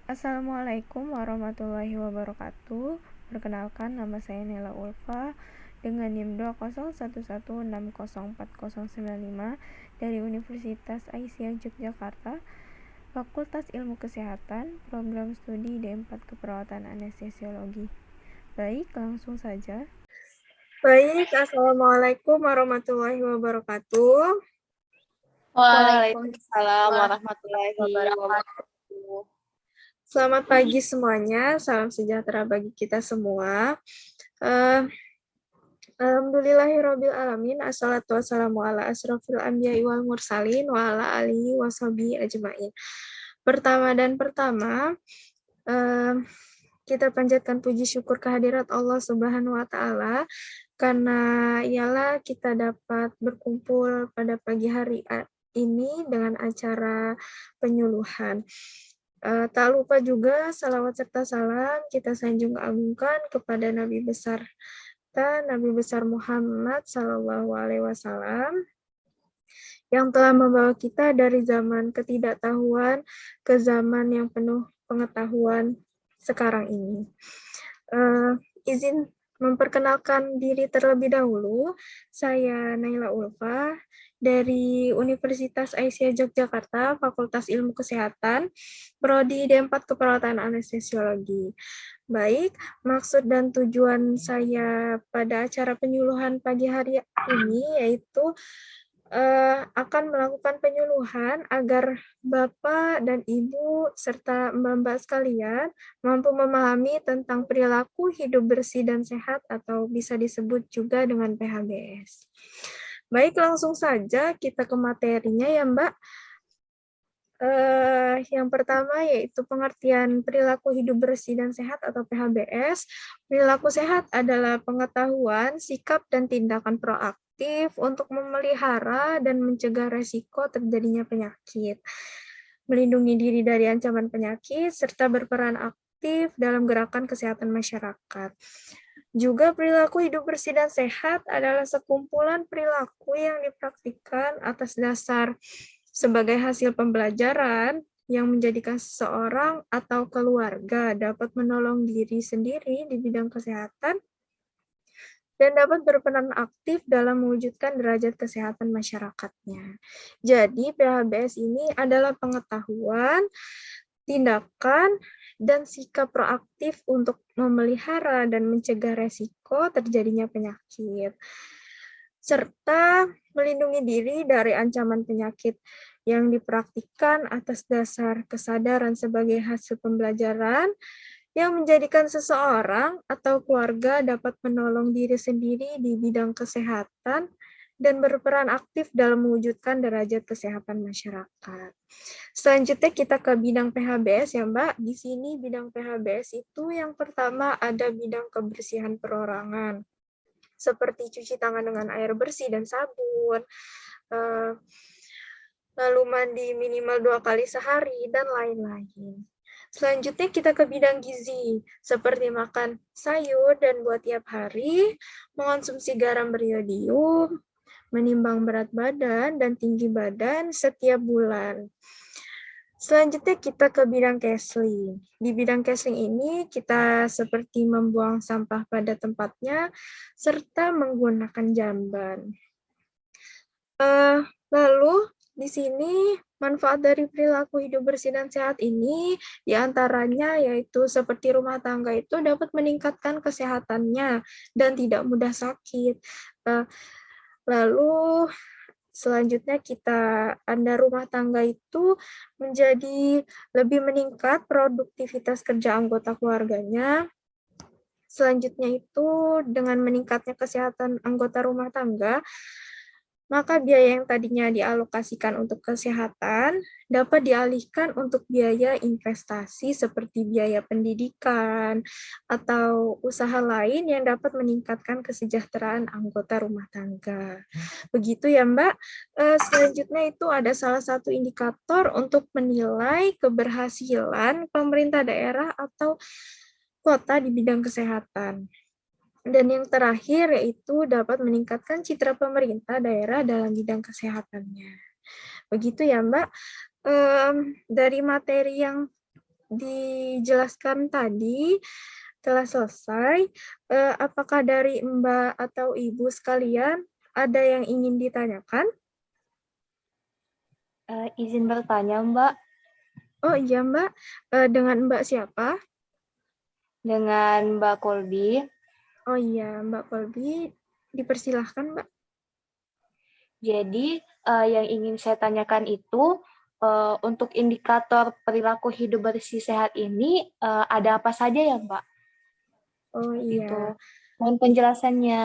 Assalamualaikum warahmatullahi wabarakatuh. Perkenalkan, nama saya Nela Ulfa dengan NIM 20116040095 dari Universitas Aisyah Yogyakarta, Fakultas Ilmu Kesehatan, Program Studi D4 Keperawatan Anestesiologi. Baik, langsung saja. Baik, Assalamualaikum warahmatullahi wabarakatuh. Waalaikumsalam warahmatullahi wabarakatuh. Selamat pagi semuanya, salam sejahtera bagi kita semua. Alhamdulillahirabbil alamin, assalatu wassalamu ala asrofil anbiya'i wal mursalin wa ala alihi washabihi ajmain. Pertama, kita panjatkan puji syukur kehadirat Allah Subhanahu wa taala karena ialah kita dapat berkumpul pada pagi hari ini dengan acara penyuluhan. Tak lupa juga salawat serta salam kita sanjung agungkan kepada Nabi besar Muhammad Sallallahu Alaihi Wasallam yang telah membawa kita dari zaman ketidaktahuan ke zaman yang penuh pengetahuan sekarang ini. Izin memperkenalkan diri terlebih dahulu, saya Naila Ulfa dari Universitas Aisyah Yogyakarta, Fakultas Ilmu Kesehatan, Prodi D4 Keperawatan Anestesiologi. Baik, maksud dan tujuan saya pada acara penyuluhan pagi hari ini yaitu akan melakukan penyuluhan agar Bapak dan Ibu serta Mbak-mbak sekalian mampu memahami tentang perilaku hidup bersih dan sehat atau bisa disebut juga dengan PHBS. Baik, langsung saja kita ke materinya ya Mbak. Yang pertama yaitu pengertian perilaku hidup bersih dan sehat atau PHBS. Perilaku sehat adalah pengetahuan, sikap, dan tindakan proaktif untuk memelihara dan mencegah resiko terjadinya penyakit, melindungi diri dari ancaman penyakit, serta berperan aktif dalam gerakan kesehatan masyarakat. Juga perilaku hidup bersih dan sehat adalah sekumpulan perilaku yang dipraktikkan atas dasar sebagai hasil pembelajaran yang menjadikan seseorang atau keluarga dapat menolong diri sendiri di bidang kesehatan dan dapat berperan aktif dalam mewujudkan derajat kesehatan masyarakatnya. Jadi PHBS ini adalah pengetahuan, tindakan, dan sikap proaktif untuk memelihara dan mencegah resiko terjadinya penyakit, serta melindungi diri dari ancaman penyakit yang dipraktikkan atas dasar kesadaran sebagai hasil pembelajaran yang menjadikan seseorang atau keluarga dapat menolong diri sendiri di bidang kesehatan dan berperan aktif dalam mewujudkan derajat kesehatan masyarakat. Selanjutnya kita ke bidang PHBS ya Mbak. Di sini bidang PHBS itu yang pertama ada bidang kebersihan perorangan, seperti cuci tangan dengan air bersih dan sabun, lalu mandi minimal 2 kali sehari, dan lain-lain. Selanjutnya kita ke bidang gizi, seperti makan sayur dan buah tiap hari, mengonsumsi garam beriodium, menimbang berat badan dan tinggi badan setiap bulan. Selanjutnya kita ke bidang counseling. Di bidang counseling ini kita seperti membuang sampah pada tempatnya, serta menggunakan jamban. Lalu di sini manfaat dari perilaku hidup bersih dan sehat ini diantaranya yaitu seperti rumah tangga itu dapat meningkatkan kesehatannya dan tidak mudah sakit. Lalu selanjutnya Anda rumah tangga itu menjadi lebih meningkat produktivitas kerja anggota keluarganya. Selanjutnya itu dengan meningkatnya kesehatan anggota rumah tangga, maka biaya yang tadinya dialokasikan untuk kesehatan dapat dialihkan untuk biaya investasi seperti biaya pendidikan atau usaha lain yang dapat meningkatkan kesejahteraan anggota rumah tangga. Begitu ya Mbak. Selanjutnya itu ada salah satu indikator untuk menilai keberhasilan pemerintah daerah atau kota di bidang kesehatan. Dan yang terakhir yaitu dapat meningkatkan citra pemerintah daerah dalam bidang kesehatannya. Begitu ya Mbak. Dari materi yang dijelaskan tadi telah selesai. Apakah dari Mbak atau Ibu sekalian ada yang ingin ditanyakan? Izin bertanya, Mbak, Oh iya Mbak, dengan Mbak siapa? dengan Mbak Kolbi. Oh iya Mbak Kolbi, dipersilahkan Mbak. Jadi, yang ingin saya tanyakan itu, untuk indikator perilaku hidup bersih sehat ini, ada apa saja ya, Mbak? Oh Gitu. iya, Mohon penjelasannya.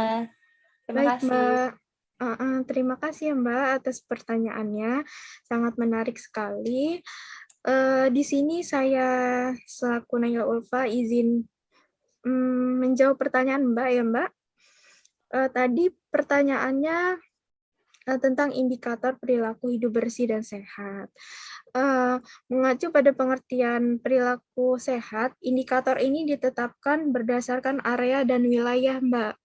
Terima baik kasih. Mbak. Terima kasih ya Mbak atas pertanyaannya, sangat menarik sekali. Di sini saya selaku Naila Ulfa izin menjawab pertanyaan Mbak ya Mbak. Tadi pertanyaannya tentang indikator perilaku hidup bersih dan sehat. Mengacu pada pengertian perilaku sehat, indikator ini ditetapkan berdasarkan area dan wilayah, Mbak.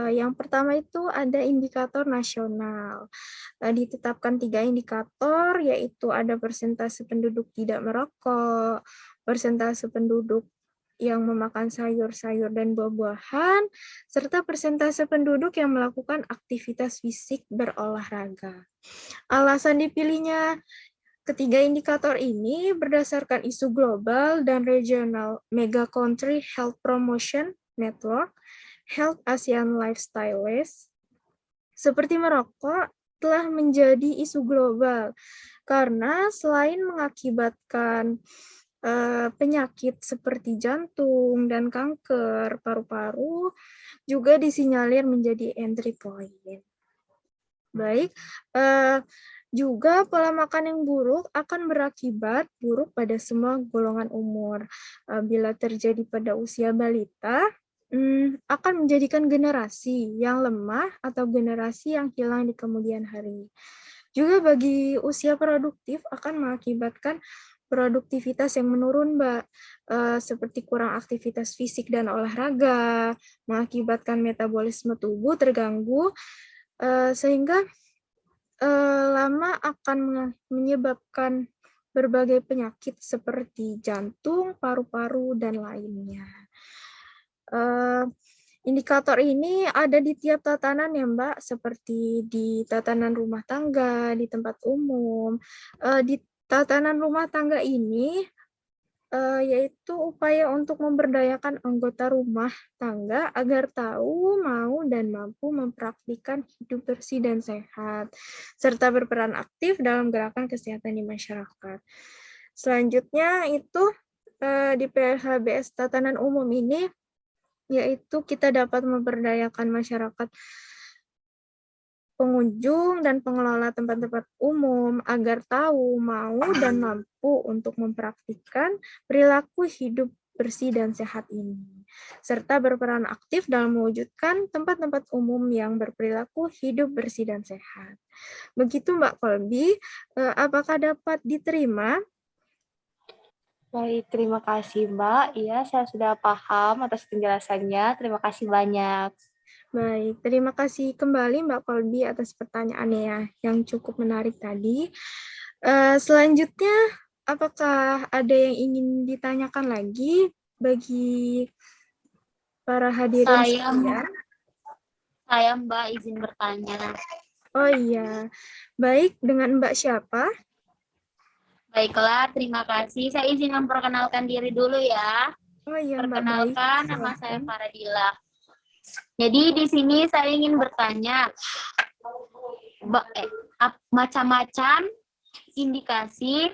Yang pertama itu ada indikator nasional. Ditetapkan 3 indikator, yaitu ada persentase penduduk tidak merokok, persentase penduduk yang memakan sayur-sayur dan buah-buahan, serta persentase penduduk yang melakukan aktivitas fisik berolahraga. Alasan dipilihnya ketiga indikator ini berdasarkan isu global dan regional Mega Country Health Promotion Network, Health ASEAN Lifestyle List, seperti merokok telah menjadi isu global karena selain mengakibatkan penyakit seperti jantung dan kanker paru-paru juga disinyalir menjadi entry point. Baik, juga pola makan yang buruk akan berakibat buruk pada semua golongan umur. Bila terjadi pada usia balita, akan menjadikan generasi yang lemah atau generasi yang hilang di kemudian hari. Juga bagi usia produktif akan mengakibatkan produktivitas yang menurun, Mbak, seperti kurang aktivitas fisik dan olahraga, mengakibatkan metabolisme tubuh terganggu, sehingga lama akan menyebabkan berbagai penyakit seperti jantung, paru-paru, dan lainnya. Indikator ini ada di tiap tatanan ya Mbak, seperti di tatanan rumah tangga, di tempat umum. Di tatanan rumah tangga ini yaitu upaya untuk memberdayakan anggota rumah tangga agar tahu, mau, dan mampu mempraktikkan hidup bersih dan sehat, serta berperan aktif dalam gerakan kesehatan di masyarakat. Selanjutnya itu di PHBS tatanan umum ini, yaitu kita dapat memberdayakan masyarakat pengunjung dan pengelola tempat-tempat umum agar tahu, mau, dan mampu untuk mempraktikkan perilaku hidup bersih dan sehat ini, serta berperan aktif dalam mewujudkan tempat-tempat umum yang berperilaku hidup bersih dan sehat. Begitu Mbak Kolbi, apakah dapat diterima? Baik, terima kasih Mbak. Iya, saya sudah paham atas penjelasannya. Terima kasih banyak. Baik, terima kasih kembali Mbak Kolbi atas pertanyaannya ya, yang cukup menarik tadi. Selanjutnya, apakah ada yang ingin ditanyakan lagi bagi para hadirin sekalian? Saya Mbak izin bertanya. Oh iya, baik, dengan Mbak siapa? Baiklah, terima kasih. Saya izin memperkenalkan diri dulu ya. Oh iya Mbak, baik. Perkenalkan, nama saya Faradila. Jadi di sini saya ingin bertanya, macam-macam indikasi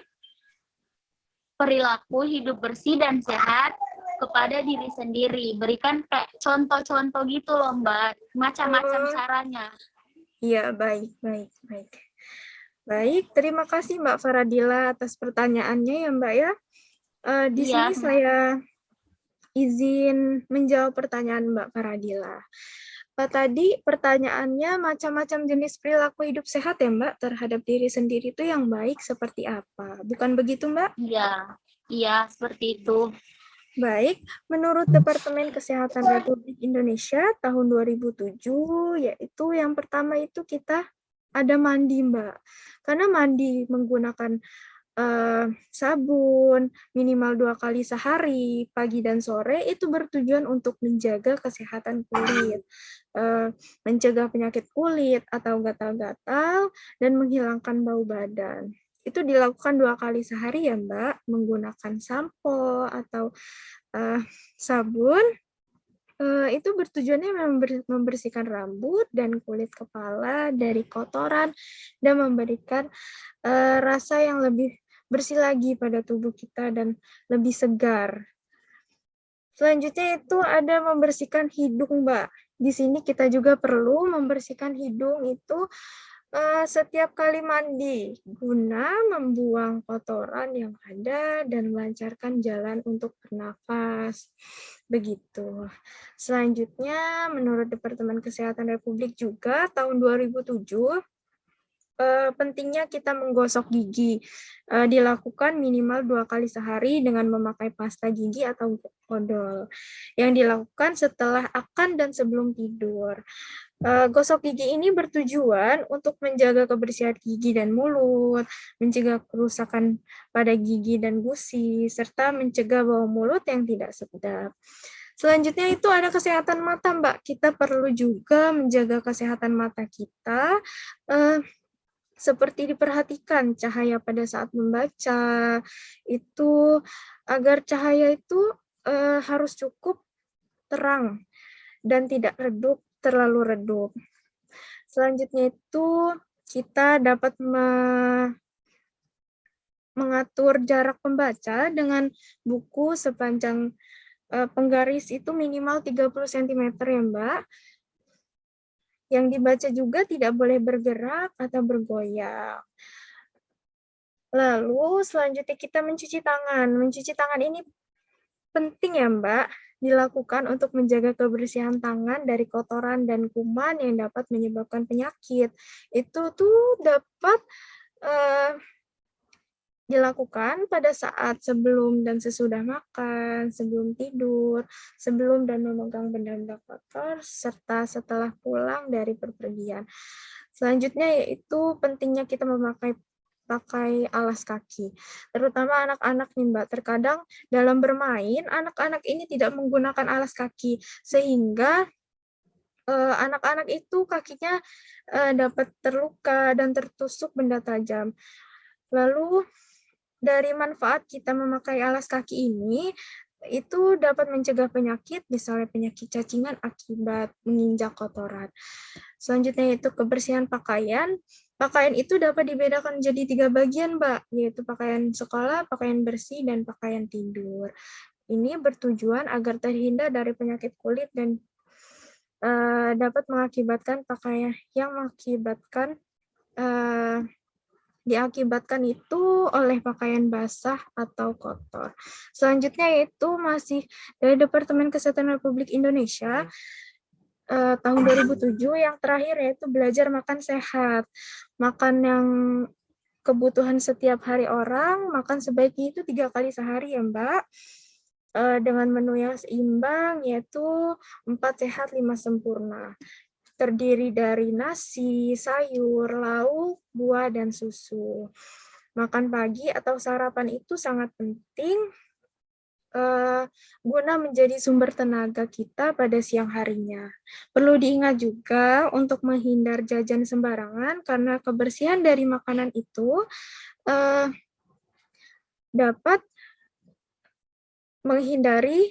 perilaku hidup bersih dan sehat kepada diri sendiri. Berikan kayak contoh-contoh gitu loh Mbak, macam-macam caranya. Iya, baik. Baik, terima kasih Mbak Faradila atas pertanyaannya ya Mbak ya. Di sini saya izin menjawab pertanyaan Mbak Faradila. Tadi pertanyaannya macam-macam jenis perilaku hidup sehat ya Mbak terhadap diri sendiri itu yang baik seperti apa? Bukan begitu Mbak? Iya, seperti itu. Baik, menurut Departemen Kesehatan Republik Indonesia tahun 2007, yaitu yang pertama itu kita ada mandi Mbak. Karena mandi menggunakan sabun minimal 2 kali sehari, pagi dan sore, itu bertujuan untuk menjaga kesehatan kulit, mencegah penyakit kulit atau gatal-gatal, dan menghilangkan bau badan. Itu dilakukan 2 kali sehari ya Mbak, menggunakan sampo atau sabun. Itu bertujuannya membersihkan rambut dan kulit kepala dari kotoran dan memberikan rasa yang lebih bersih lagi pada tubuh kita dan lebih segar. Selanjutnya itu ada membersihkan hidung, Mbak. Di sini kita juga perlu membersihkan hidung itu setiap kali mandi guna membuang kotoran yang ada dan melancarkan jalan untuk bernafas. Begitu. Selanjutnya, menurut Departemen Kesehatan Republik juga tahun 2007 pentingnya kita menggosok gigi dilakukan minimal 2 kali sehari dengan memakai pasta gigi atau odol yang dilakukan setelah akan dan sebelum tidur. Gosok gigi ini bertujuan untuk menjaga kebersihan gigi dan mulut, mencegah kerusakan pada gigi dan gusi, serta mencegah bau mulut yang tidak sedap. Selanjutnya itu ada kesehatan mata, Mbak. Kita perlu juga menjaga kesehatan mata kita, seperti diperhatikan cahaya pada saat membaca, itu agar cahaya itu harus cukup terang dan tidak terlalu redup. Selanjutnya itu kita dapat mengatur jarak pembaca dengan buku sepanjang penggaris itu minimal 30 cm ya Mbak. Yang dibaca juga tidak boleh bergerak atau bergoyang. Lalu selanjutnya kita mencuci tangan. Mencuci tangan ini penting ya Mbak, dilakukan untuk menjaga kebersihan tangan dari kotoran dan kuman yang dapat menyebabkan penyakit. Itu tuh dapat dilakukan pada saat sebelum dan sesudah makan, sebelum tidur, sebelum dan memegang benda-benda kotor, serta setelah pulang dari bepergian. Selanjutnya yaitu pentingnya kita pakai alas kaki. Terutama anak-anak nih Mbak, terkadang dalam bermain, anak-anak ini tidak menggunakan alas kaki, sehingga anak-anak itu kakinya dapat terluka dan tertusuk benda tajam. Lalu dari manfaat kita memakai alas kaki ini, itu dapat mencegah penyakit, misalnya penyakit cacingan akibat menginjak kotoran. Selanjutnya itu kebersihan pakaian. Pakaian itu dapat dibedakan menjadi 3 bagian, Mbak, yaitu pakaian sekolah, pakaian bersih, dan pakaian tidur. Ini bertujuan agar terhindar dari penyakit kulit dan dapat mengakibatkan pakaian yang diakibatkan itu oleh pakaian basah atau kotor. Selanjutnya yaitu masih dari Departemen Kesehatan Republik Indonesia tahun 2007 yang terakhir yaitu belajar makan sehat. Makan yang kebutuhan setiap hari orang, makan sebaiknya itu 3 kali sehari ya Mbak. Dengan menu yang seimbang yaitu 4 sehat 5 sempurna. Terdiri dari nasi, sayur, lauk, buah, dan susu. Makan pagi atau sarapan itu sangat penting guna menjadi sumber tenaga kita pada siang harinya. Perlu diingat juga untuk menghindar jajan sembarangan karena kebersihan dari makanan itu dapat menghindari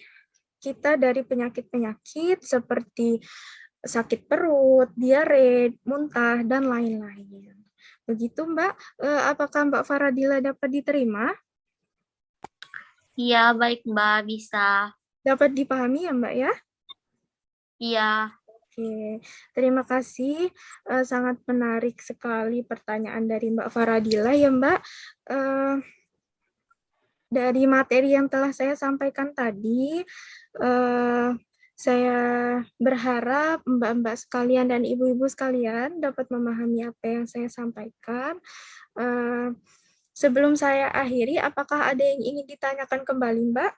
kita dari penyakit-penyakit seperti sakit perut, diare, muntah, dan lain-lain. Begitu Mbak, apakah Mbak Faradila dapat diterima? Iya, baik Mbak, bisa. Dapat dipahami ya Mbak ya? Iya. Oke, terima kasih. Sangat menarik sekali pertanyaan dari Mbak Faradila ya Mbak. Dari materi yang telah saya sampaikan tadi, saya berharap mbak-mbak sekalian dan ibu-ibu sekalian dapat memahami apa yang saya sampaikan. Sebelum saya akhiri, apakah ada yang ingin ditanyakan kembali, Mbak?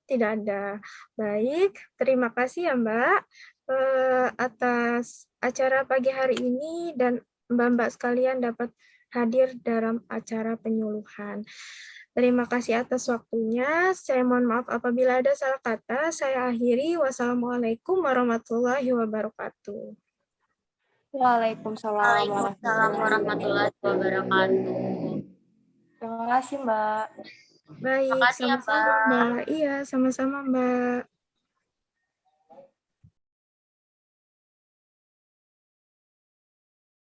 Tidak ada. Baik, terima kasih ya Mbak atas acara pagi hari ini dan Mbak-mbak sekalian dapat hadir dalam acara penyuluhan. Terima kasih atas waktunya. Saya mohon maaf apabila ada salah kata. Saya akhiri. Wassalamualaikum warahmatullahi wabarakatuh. Waalaikumsalam Waalaikumsalam warahmatullahi warahmatullahi wabarakatuh. Terima kasih, Mbak. Baik, Makasih ya, sama-sama Mbak. Mbak. Iya, sama-sama Mbak.